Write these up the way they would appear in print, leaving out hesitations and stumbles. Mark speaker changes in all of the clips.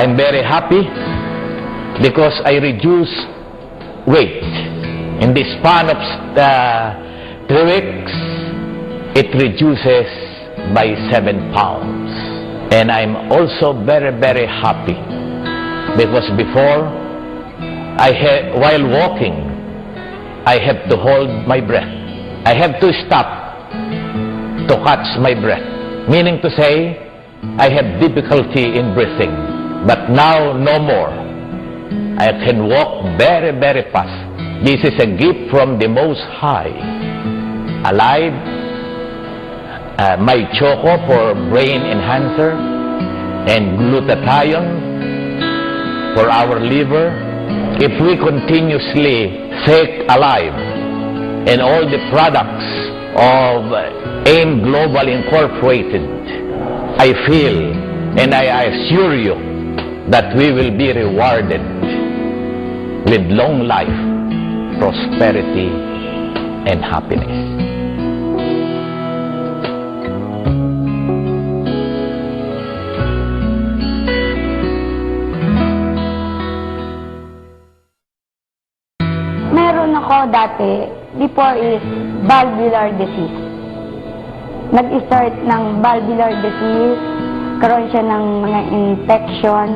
Speaker 1: I'm very happy because I reduced weight. In the span of 3 weeks, it reduces by 7 pounds. And I'm also very, very happy because before, while walking, I have to hold my breath. I have to stop to catch my breath. Meaning to say, I have difficulty in breathing. But now, no more. I can walk very, very fast. This is a gift from the Most High. Alive, my choco for brain enhancer, and glutathione for our liver. If we continuously take Alive and all the products of AIM Global Incorporated, I feel and I assure you that we will be rewarded with long life, prosperity, and happiness.
Speaker 2: Meron ako dati, before is valvular disease. Nag-start ng valvular disease, karoon siya ng mga infection,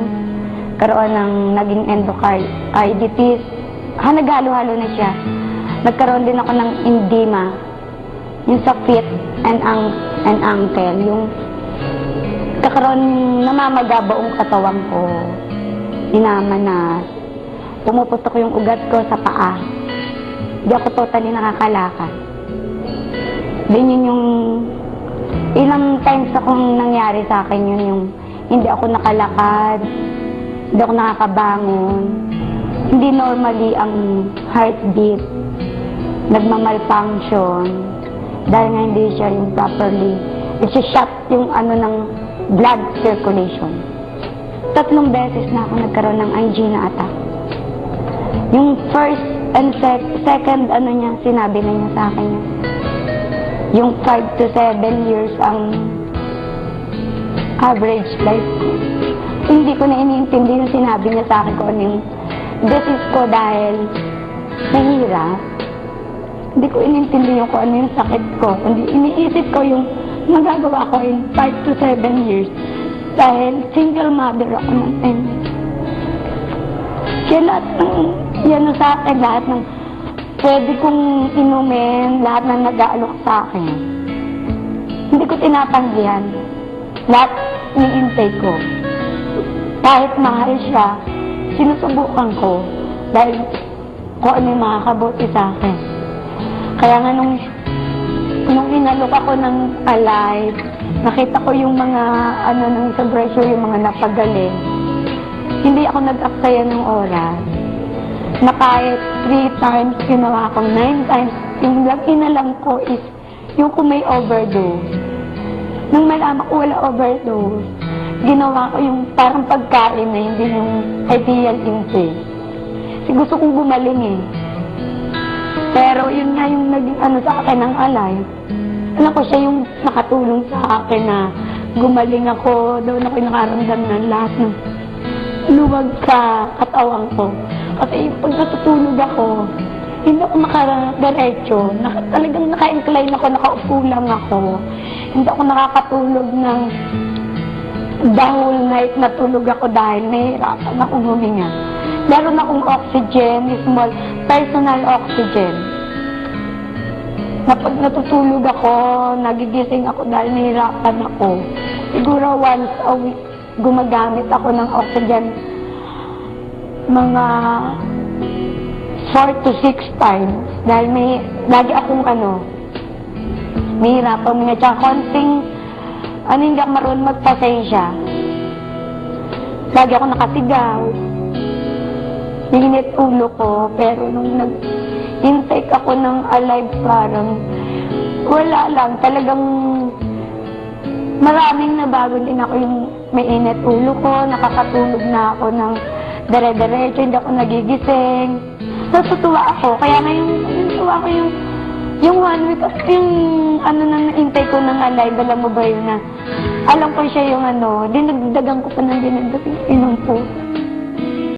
Speaker 2: karoon ng naging endocarditis. Naghalo-halo na siya. Nagkaroon din ako ng edema, yung sa feet and ankle, yung kakaroon namamaga buong katawan ko, minamanas, pumuputok yung ugat ko sa paa. Hindi ako totally nakakalakad. Din yun yung ilang times akong nangyari sa akin yun, yung hindi ako nakalakad, hindi ako nakakabangon, hindi normally ang heartbeat, nagmamalfunction, dahil nga hindi siya yung properly, isi-shut yung ng blood circulation. 3 beses na ako nagkaroon ng angina attack. Yung first and second, sinabi na niya sa akin yan. Yung 5 to 7 years ang average life ko. Hindi ko na iniintindi yung sinabi niya sa akin kung ano yung disease ko dahil nahihirap. Hindi ko inintindi yung kung ano yung sakit ko. Kundi iniisip ko yung magagawa ko in 5 to 7 years dahil single mother ako ng time. Kaya lahat ng yan sa akin, lahat ng pwede kong inumin, lahat ng nag-aalok sa akin. Hindi ko tinatanggihan. Lahat ni-intake ko. Kahit mahal siya, sinusubukan ko dahil kung ano yung makakabuti sa akin. Kaya nga nung inalok ako ng Alive, nakita ko yung mga ng sa brochure, yung mga napagaling. Hindi ako nag-aksaya ng oras. Na kahit 3 times, ginawa ko 9 times. Yung inalam ko is yung kung may overdose. Nung malaman ko wala overdose, ginawa ko yung parang pagkain na hindi yung ideal intake. Kasi gusto kong gumaling eh. Pero yun nga yung naging sa akin ng Alive. Alam ko siya yung nakatulong sa akin na gumaling ako. Doon ako nakaramdam ng lahat ng luwag sa katawan ko. Kasi pag natutulog ako, hindi ako makadiretso. Talagang naka-incline ako, nakaupo lang ako. Hindi ako nakakatulog ng the whole night natulog ako dahil nahihirapan akong huminga. Meron akong oxygen, small personal oxygen. Na pag natutulog ako, nagigising ako dahil nahihirapan ako. Siguro once a week, gumagamit ako ng oxygen mga 4 to 6 times. Dahil lagi akong mahirapan mga tsaka konting hindi ako marunong magpasensya. Lagi ako nakasigaw. Init ulo ko, pero nung nag-intake ako ng Alive, parang wala lang, talagang maraming nabago din ako. Yung may init ulo ko, nakakatulog na ako ng dire-diretso, hindi ako nagigising. Natutuwa ako, kaya na yung tuwa ko yung 1 week, yung na-intake ko ng Alive, alam mo ba yun na, alam ko siya yung dinagdagan ko pa ng dinagdagan, po.